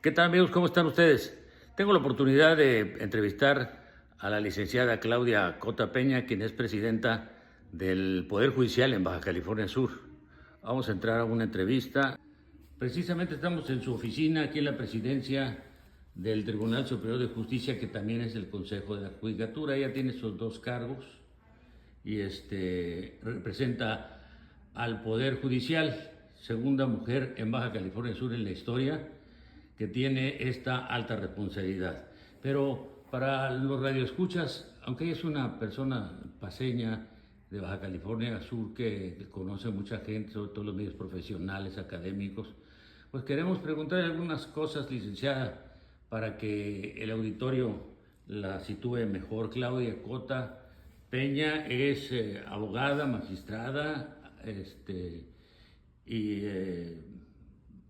¿Qué tal, amigos? ¿Cómo están ustedes? Tengo la oportunidad de entrevistar a la licenciada Claudia Cota Peña, quien es presidenta del Poder Judicial en Baja California Sur. Vamos a entrar a una entrevista. Precisamente estamos en su oficina, aquí en la presidencia del Tribunal Superior de Justicia, que también es el Consejo de la Judicatura. Ella tiene esos dos cargos y representa al Poder Judicial, segunda mujer en Baja California Sur en la historia que tiene esta alta responsabilidad. Pero para los radioescuchas, aunque ella es una persona paseña de Baja California Sur que conoce mucha gente, sobre todo los medios profesionales, académicos, pues queremos preguntarle algunas cosas, licenciada, para que el auditorio la sitúe mejor. Claudia Cota Peña es abogada, magistrada,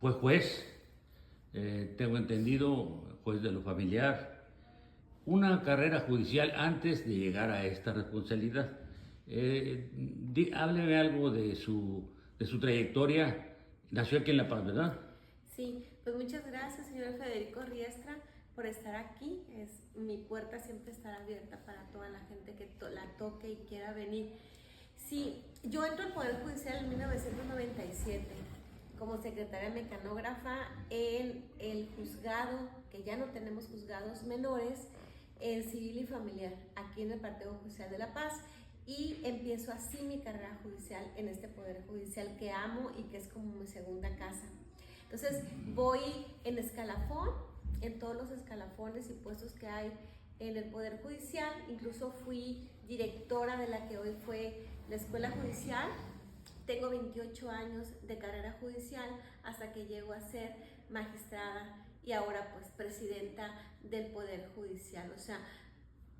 pues juez, tengo entendido, juez de lo familiar, una carrera judicial antes de llegar a esta responsabilidad. Hábleme algo de su trayectoria. Nació aquí en La Paz, ¿verdad? Sí, pues muchas gracias, señor Federico Riestra, por estar aquí. Mi puerta siempre estará abierta para toda la gente que la toque y quiera venir. Sí, yo entro al Poder Judicial en 1997 como secretaria mecanógrafa en el juzgado, que ya no tenemos juzgados menores, en civil y familiar, aquí en el Partido Judicial de La Paz. Y empiezo así mi carrera judicial en este Poder Judicial que amo y que es como mi segunda casa. Entonces voy en escalafón, en todos los escalafones y puestos que hay en el Poder Judicial. Incluso fui directora de la que hoy fue la Escuela Judicial. Tengo 28 años de carrera judicial hasta que llego a ser magistrada y ahora pues presidenta del Poder Judicial. O sea,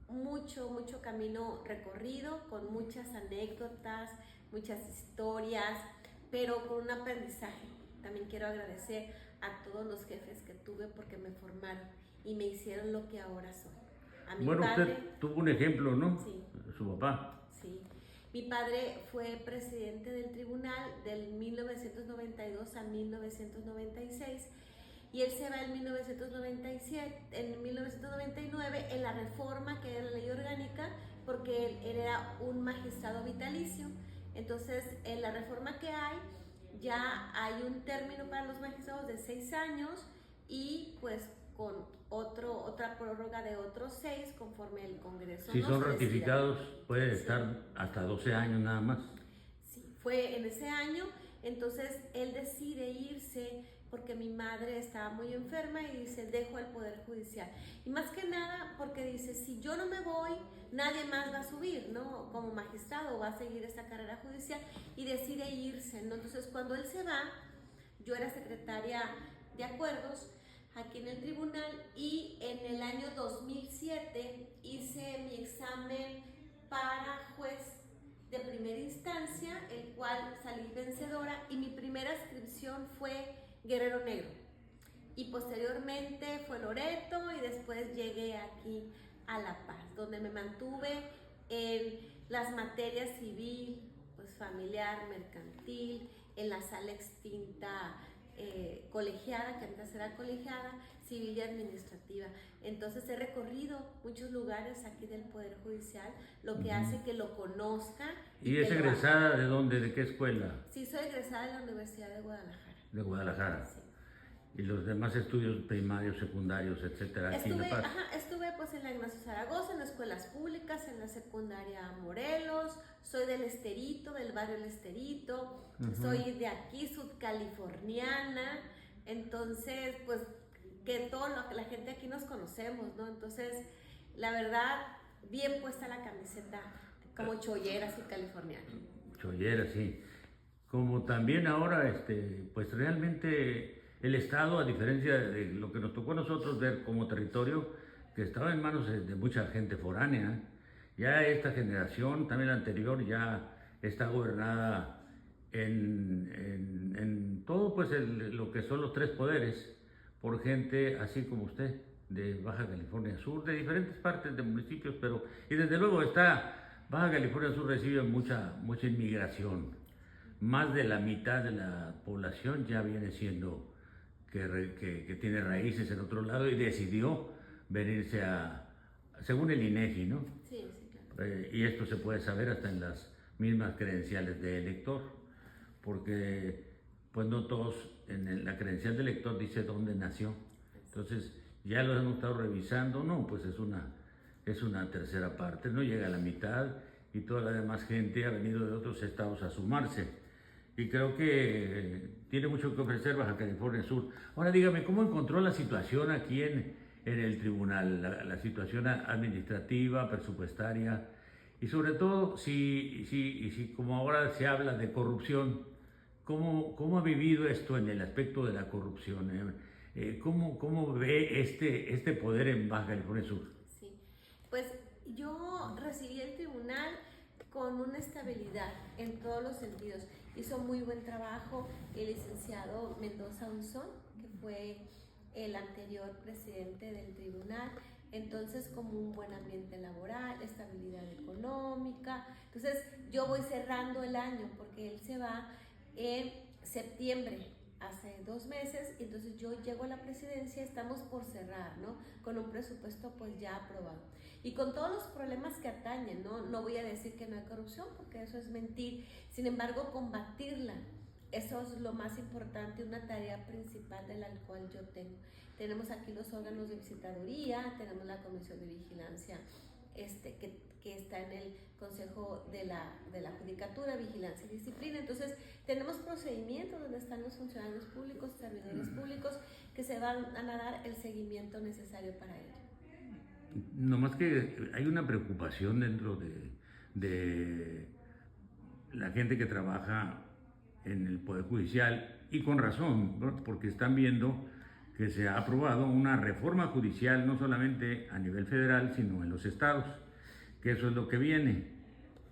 mucho camino recorrido, con muchas anécdotas, muchas historias, pero con un aprendizaje. También quiero agradecer a todos los jefes que tuve porque me formaron y me hicieron lo que ahora soy. A mi padre, usted tuvo un ejemplo, ¿no? Sí. Su papá. Sí. Mi padre fue presidente del tribunal del 1992 a 1996 y él se va en 1999 en la reforma que era la ley orgánica, porque él era un magistrado vitalicio. Entonces, en la reforma que hay, ya hay un término para los magistrados de 6 años y pues con otra prórroga de otros 6 conforme el Congreso. Si son ratificados, puede estar hasta 12 años nada más. Sí, fue en ese año. Entonces él decide irse porque mi madre estaba muy enferma y dice, dejo el Poder Judicial. Y más que nada porque dice, si yo no me voy, nadie más va a subir, ¿no? Como magistrado va a seguir esta carrera judicial y decide irse, ¿no? Entonces cuando él se va, yo era secretaria de acuerdos aquí en el tribunal y en el año 2007 hice mi examen para juez de primera instancia, el cual salí vencedora y mi primera inscripción fue Guerrero Negro y posteriormente fue Loreto y después llegué aquí a La Paz, donde me mantuve en las materias civil, pues familiar, mercantil, en la sala extinta colegiada, que antes era colegiada, civil y administrativa. Entonces he recorrido muchos lugares aquí del Poder Judicial, lo que hace que lo conozca. ¿Y es egresada de dónde? ¿De qué escuela? Sí, soy egresada de la Universidad de Guadalajara. De Guadalajara. Sí. Y los demás estudios primarios, secundarios, etcétera, aquí en La Paz. Estuve pues en la Ignacio Zaragoza, en escuelas públicas, en la secundaria Morelos, soy del Esterito, del barrio El Esterito, soy de aquí, sudcaliforniana, entonces pues que toda la gente aquí nos conocemos, ¿no? Entonces, la verdad, bien puesta la camiseta, como chollera sudcaliforniana. Chollera, sí. Como también ahora, pues realmente el Estado, a diferencia de lo que nos tocó a nosotros ver como territorio, que estaba en manos de mucha gente foránea, ya esta generación, también la anterior, ya está gobernada en todo pues lo que son los 3 poderes, por gente así como usted, de Baja California Sur, de diferentes partes de municipios, pero, y desde luego Baja California Sur recibe mucha inmigración. Más de la mitad de la población ya viene siendo que tiene raíces en otro lado y decidió venirse según el INEGI, ¿no? Sí, sí, claro. Y esto se puede saber hasta en las mismas credenciales de elector, porque pues no todos en la credencial de elector dice dónde nació. Entonces ya lo hemos estado revisando, no, pues es una tercera parte, no llega a la mitad y toda la demás gente ha venido de otros estados a sumarse. Y creo que tiene mucho que ofrecer Baja California Sur. Ahora dígame, ¿cómo encontró la situación aquí en el tribunal? La situación administrativa, presupuestaria y sobre todo si como ahora se habla de corrupción, ¿cómo ha vivido esto en el aspecto de la corrupción? ¿Cómo ve este poder en Baja California Sur? Sí, pues yo recibí el tribunal con una estabilidad en todos los sentidos. Hizo muy buen trabajo el licenciado Mendoza Unzón, que fue el anterior presidente del tribunal. Entonces, como un buen ambiente laboral, estabilidad económica. Entonces, yo voy cerrando el año porque él se va en septiembre, hace 2 meses, y entonces yo llego a la presidencia, estamos por cerrar, ¿no? Con un presupuesto pues ya aprobado. Y con todos los problemas que atañen, ¿no? No voy a decir que no hay corrupción, porque eso es mentir. Sin embargo, combatirla, eso es lo más importante, una tarea principal de la cual yo tengo. Tenemos aquí los órganos de visitaduría, tenemos la comisión de vigilancia que está en el Consejo de la Judicatura, Vigilancia y Disciplina. Entonces, tenemos procedimientos donde están los funcionarios públicos, servidores públicos, que se van a dar el seguimiento necesario para ello. No más que hay una preocupación dentro de la gente que trabaja en el Poder Judicial, y con razón, ¿no? Porque están viendo que se ha aprobado una reforma judicial no solamente a nivel federal, sino en los estados, que eso es lo que viene.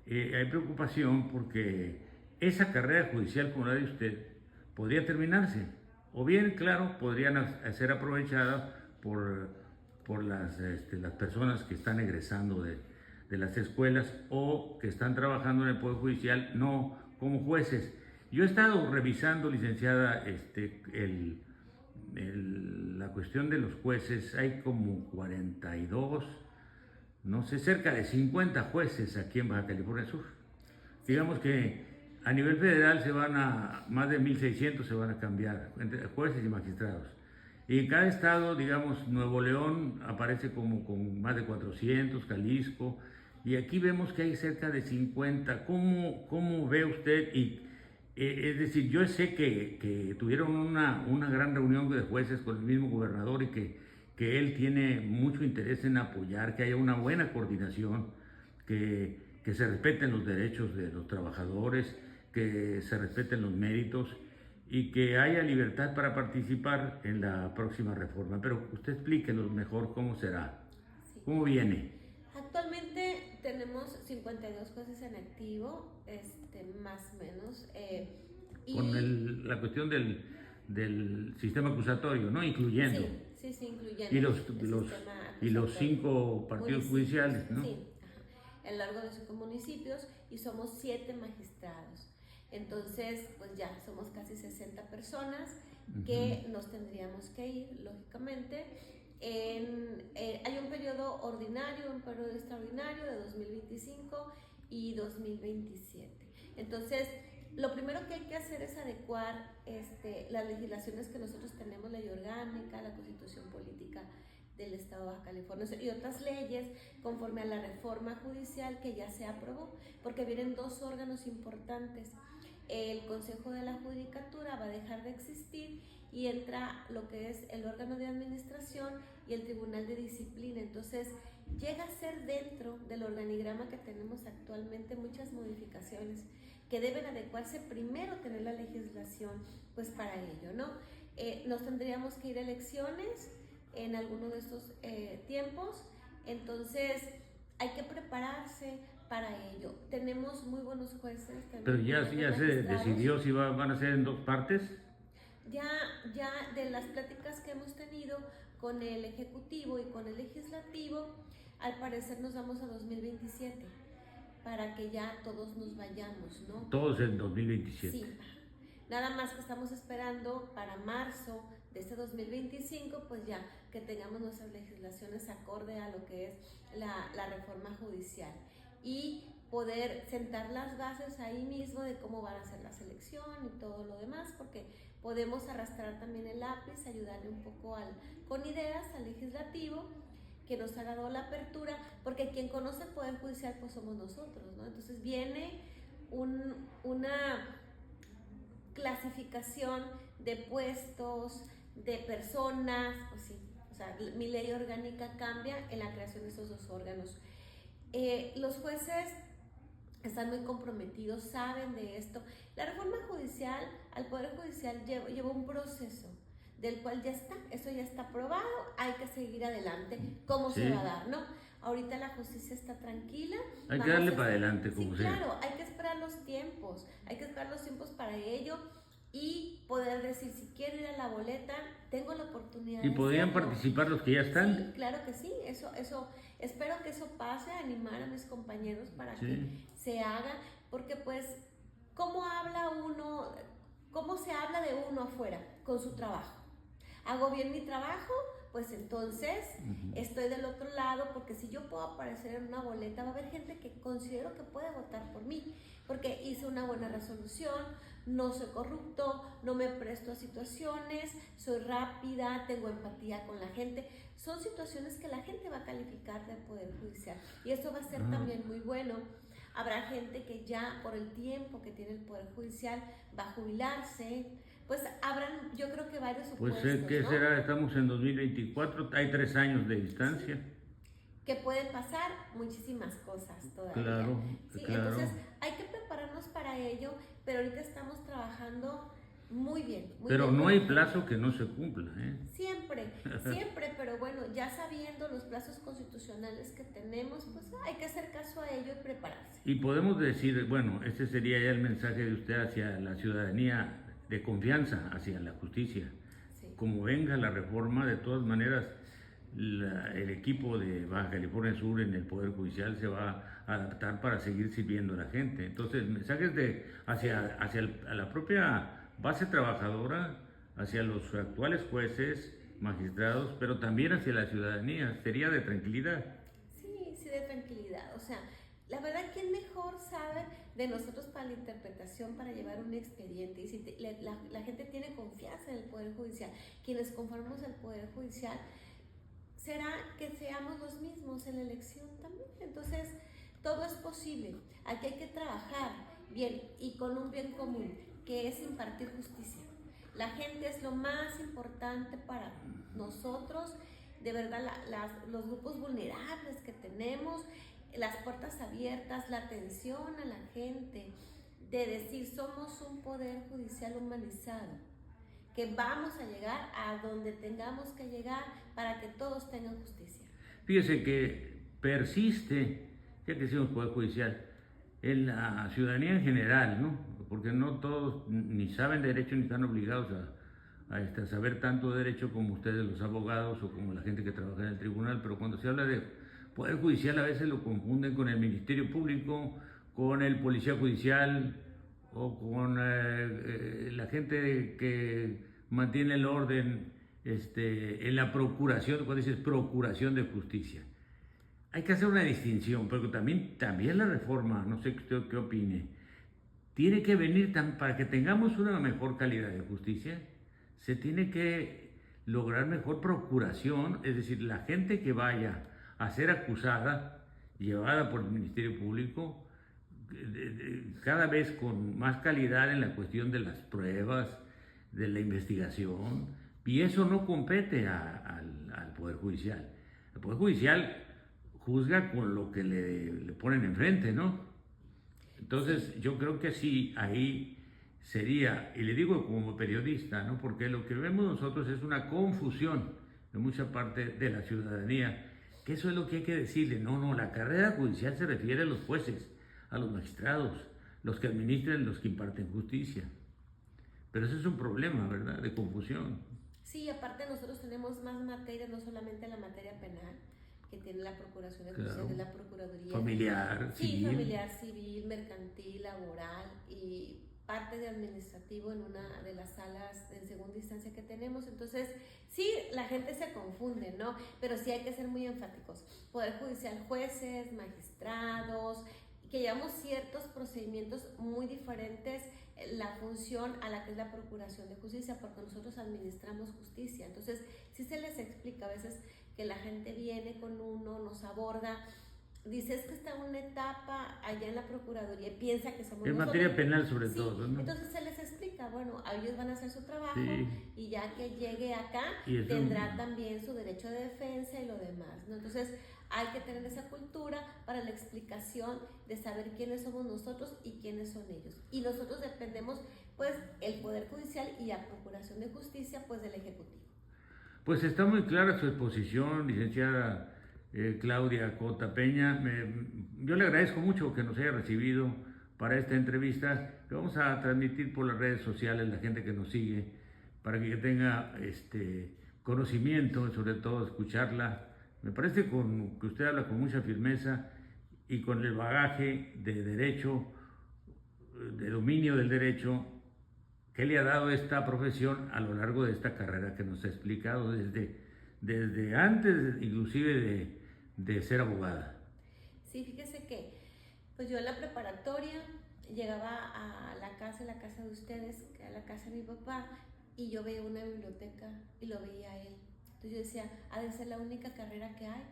Hay preocupación porque esa carrera judicial, como la de usted, podría terminarse, o bien, claro, podrían ser aprovechadas por las personas que están egresando de las escuelas o que están trabajando en el Poder Judicial, no como jueces. Yo he estado revisando, licenciada, la cuestión de los jueces. Hay como 42, no sé, cerca de 50 jueces aquí en Baja California Sur. Digamos que a nivel federal más de 1,600 se van a cambiar, entre jueces y magistrados. Y en cada estado, digamos, Nuevo León aparece como con más de 400, Jalisco, y aquí vemos que hay cerca de 50. ¿Cómo ve usted? Es decir, yo sé que tuvieron una gran reunión de jueces con el mismo gobernador y que él tiene mucho interés en apoyar, que haya una buena coordinación, que se respeten los derechos de los trabajadores, que se respeten los méritos y que haya libertad para participar en la próxima reforma. Pero usted explíquenos mejor cómo será, Sí. cómo viene. Actualmente tenemos 52 jueces en activo, más o menos. Con la cuestión del sistema acusatorio, ¿no? Incluyendo. Sí, incluyendo. Y los 5 partidos judiciales, ¿no? Sí, a lo largo de 5 municipios, y somos 7 magistrados. Entonces, pues ya somos casi 60 personas que nos tendríamos que ir, lógicamente. Hay un periodo ordinario, un periodo extraordinario de 2025 y 2027. Entonces, lo primero que hay que hacer es adecuar las legislaciones que nosotros tenemos, ley orgánica, la Constitución Política del Estado de Baja California y otras leyes conforme a la reforma judicial que ya se aprobó, porque vienen 2 órganos importantes. El Consejo de la Judicatura va a dejar de existir y entra lo que es el órgano de administración y el Tribunal de Disciplina. Entonces, llega a ser dentro del organigrama que tenemos actualmente muchas modificaciones que deben adecuarse, primero tener la legislación pues para ello, ¿no? Nos tendríamos que ir a elecciones en alguno de estos tiempos, entonces hay que prepararse para ello. Tenemos muy buenos jueces. Pero ya se decidió si van a ser en 2 partes. Ya de las pláticas que hemos tenido con el Ejecutivo y con el Legislativo, al parecer nos vamos a 2027 para que ya todos nos vayamos, ¿no? Todos en 2027. Sí, nada más que estamos esperando para marzo de este 2025, pues ya que tengamos nuestras legislaciones acorde a lo que es la reforma judicial y poder sentar las bases ahí mismo de cómo van a ser la selección y todo lo demás, porque podemos arrastrar también el lápiz, ayudarle un poco con ideas al legislativo, que nos ha dado la apertura, porque quien conoce el Poder Judicial pues somos nosotros, ¿no? Entonces viene una clasificación de puestos, de personas, pues sí, o sea, mi ley orgánica cambia en la creación de esos dos órganos. Los jueces están muy comprometidos, saben de esto. La reforma judicial, al Poder Judicial llevó un proceso del cual ya está, eso ya está aprobado, hay que seguir adelante. ¿Cómo se va a dar, no? Ahorita la justicia está tranquila. Hay que darle para adelante, como sea. Claro, hay que esperar los tiempos para ello y poder decir, si quiero ir a la boleta, tengo la oportunidad. ¿Y podrían participar los que ya están? Sí, claro que sí, eso, espero que eso pase, animar a mis compañeros para que se haga, porque pues, ¿cómo se habla de uno afuera con su trabajo? ¿Hago bien mi trabajo? Pues entonces estoy del otro lado, porque si yo puedo aparecer en una boleta, va a haber gente que considero que puede votar por mí, porque hice una buena resolución, no soy corrupto, no me presto a situaciones, soy rápida, tengo empatía con la gente. Son situaciones que la gente va a calificar del Poder Judicial y eso va a ser también muy bueno. Habrá gente que ya por el tiempo que tiene el Poder Judicial va a jubilarse. Pues habrán, yo creo que varios supuestos, pues, ¿qué ¿no? será? Estamos en 2024, hay 3 años de distancia. Sí. Que pueden pasar muchísimas cosas todavía. Claro, ¿sí? claro. Entonces hay que prepararnos para ello, pero ahorita estamos trabajando muy bien. Pero no hay plazo que no se cumpla, ¿eh? Siempre, pero bueno, ya sabiendo los plazos constitucionales que tenemos, pues hay que hacer caso a ello y prepararse. Y podemos decir, bueno, este sería ya el mensaje de usted hacia la ciudadanía, de confianza hacia la justicia. Sí. Como venga la reforma, de todas maneras, el equipo de Baja California Sur en el Poder Judicial se va a adaptar para seguir sirviendo a la gente. Entonces, mensajes hacia la propia base trabajadora, hacia los actuales jueces, magistrados, pero también hacia la ciudadanía, sería de tranquilidad. Sí, de tranquilidad. O sea, la verdad, ¿quién mejor sabe de nosotros para la interpretación, para llevar un expediente? Y si la gente tiene confianza en el Poder Judicial, quienes conformamos el Poder Judicial, será que seamos los mismos en la elección también. Entonces, todo es posible. Aquí hay que trabajar bien y con un bien común, que es impartir justicia. La gente es lo más importante para nosotros, de verdad, los grupos vulnerables que tenemos, las puertas abiertas, la atención a la gente, de decir, somos un Poder Judicial humanizado, que vamos a llegar a donde tengamos que llegar para que todos tengan justicia. Fíjese que persiste, ya que decimos Poder Judicial, en la ciudadanía en general, ¿no? Porque no todos ni saben derecho ni están obligados a saber tanto derecho como ustedes los abogados o como la gente que trabaja en el tribunal, pero cuando se habla de Poder Judicial a veces lo confunden con el Ministerio Público, con el Policía Judicial o con la gente que mantiene el orden en la procuración, cuando dices procuración de justicia. Hay que hacer una distinción, pero también la reforma, no sé usted qué opine, tiene que venir para que tengamos una mejor calidad de justicia, se tiene que lograr mejor procuración, es decir, la gente que vaya a ser acusada, llevada por el Ministerio Público, cada vez con más calidad en la cuestión de las pruebas, de la investigación, y eso no compete al Poder Judicial. El Poder Judicial juzga con lo que le ponen enfrente, ¿no? Entonces yo creo que sí, ahí sería, y le digo como periodista, ¿no? Porque lo que vemos nosotros es una confusión de mucha parte de la ciudadanía, que eso es lo que hay que decirle. No, la carrera judicial se refiere a los jueces, a los magistrados, los que administran, los que imparten justicia. Pero eso es un problema, ¿verdad?, de confusión. Sí, aparte nosotros tenemos más materias, no solamente la materia penal, que tiene la Procuración de Justicia, Claro. de la Procuraduría. Familiar, sí, civil. familiar, civil, mercantil, laboral, y parte de administrativo en una de las salas en segunda instancia que tenemos. Entonces, sí, la gente se confunde, ¿no? Pero sí hay que ser muy enfáticos. Poder judicial, jueces, magistrados, que llevamos ciertos procedimientos muy diferentes, la función a la que es la procuración de justicia, porque nosotros administramos justicia. Entonces, sí se les explica a veces que la gente viene con uno, nos aborda, dice es que está en una etapa allá en la Procuraduría y piensa que somos en nosotros. materia penal sobre Sí, todo, ¿no? entonces se les explica, bueno, ellos van a hacer su trabajo Sí. y ya que llegue acá tendrá también su derecho de defensa y lo demás, ¿no? Entonces hay que tener esa cultura para la explicación de saber quiénes somos nosotros y quiénes son ellos. Y nosotros dependemos, pues, el Poder Judicial y la Procuración de Justicia, pues, del Ejecutivo. Pues está muy clara su exposición, licenciada Claudia Cota Peña. Yo le agradezco mucho que nos haya recibido para esta entrevista que vamos a transmitir por las redes sociales, la gente que nos sigue, para que tenga conocimiento, sobre todo escucharla. Me parece que usted habla con mucha firmeza y con el bagaje de derecho, de dominio del derecho, que le ha dado esta profesión a lo largo de esta carrera que nos ha explicado desde antes inclusive de ser abogada. Sí, fíjese que pues yo en la preparatoria llegaba a la casa de ustedes, que era la casa de mi papá, y yo veía una biblioteca y lo veía a él. Entonces yo decía, ha de ser la única carrera que hay.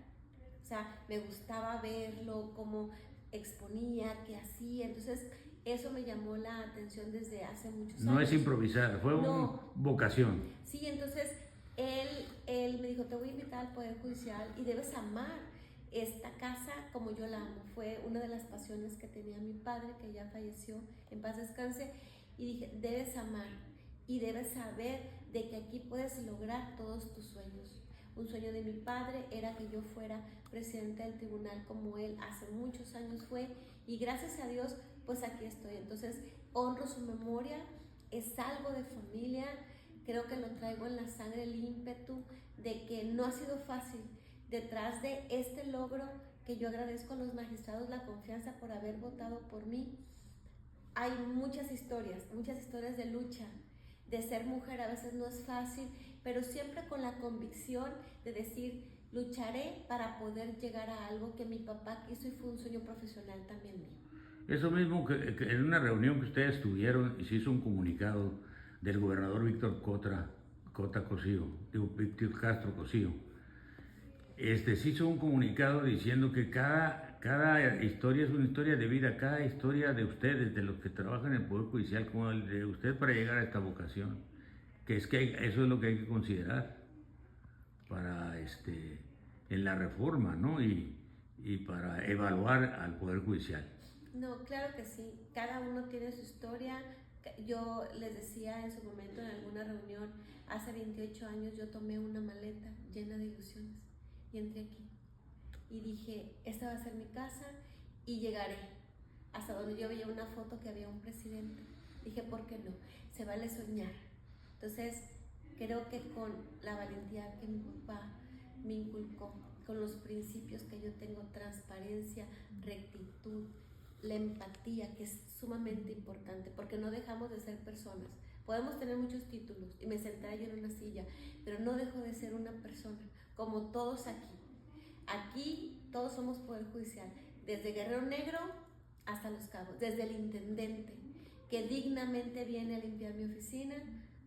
O sea, me gustaba verlo, cómo exponía, qué hacía. Entonces eso me llamó la atención desde hace muchos años. No es improvisar, fue una vocación. Sí, entonces él me dijo, te voy a invitar al Poder Judicial y debes amar esta casa como yo la amo. Fue una de las pasiones que tenía mi padre, que ya falleció, en paz descanse, y dije, debes amar y debes saber de que aquí puedes lograr todos tus sueños. Un sueño de mi padre era que yo fuera presidenta del tribunal como él hace muchos años fue, y gracias a Dios pues aquí estoy. Entonces honro su memoria, es algo de familia, creo que lo traigo en la sangre, el ímpetu de que no ha sido fácil. Detrás de este logro, que yo agradezco a los magistrados la confianza por haber votado por mí, hay muchas historias de lucha, de ser mujer a veces no es fácil, pero siempre con la convicción de decir, lucharé para poder llegar a algo que mi papá quiso y fue un sueño profesional también mío. Eso mismo que en una reunión que ustedes tuvieron y se hizo un comunicado del gobernador Víctor Castro Cosío. Se hizo un comunicado diciendo que cada historia es una historia de vida, cada historia de ustedes, de los que trabajan en el Poder Judicial, como el de usted para llegar a esta vocación, que es que eso es lo que hay que considerar para en la reforma, ¿no? Y para evaluar al Poder Judicial. No, claro que sí, cada uno tiene su historia. Yo les decía en su momento en alguna reunión, hace 28 años yo tomé una maleta llena de ilusiones y entré aquí y dije, esta va a ser mi casa y llegaré hasta donde yo veía una foto que había un presidente. Dije, ¿por qué no? Se vale soñar. Entonces creo que con la valentía que mi papá me inculcó, con los principios que yo tengo, transparencia, rectitud, la empatía, que es sumamente importante, porque no dejamos de ser personas. Podemos tener muchos títulos y me sentaré yo en una silla, pero no dejo de ser una persona, como todos aquí. Aquí todos somos Poder Judicial, desde Guerrero Negro hasta Los Cabos, desde el intendente, que dignamente viene a limpiar mi oficina,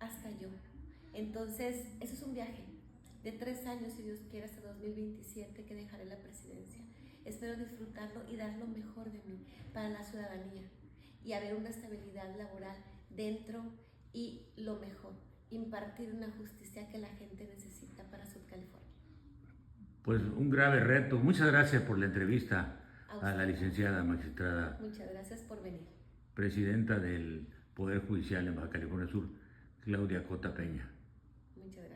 hasta yo. Entonces, eso es un viaje de 3 años, si Dios quiere, hasta 2027, que dejaré la presidencia. Espero disfrutarlo y dar lo mejor de mí para la ciudadanía y haber una estabilidad laboral dentro y lo mejor, impartir una justicia que la gente necesita para Sud California. Pues un grave reto. Muchas gracias por la entrevista a la licenciada magistrada. Muchas gracias por venir. Presidenta del Poder Judicial en Baja California Sur, Claudia Cota Peña. Muchas gracias.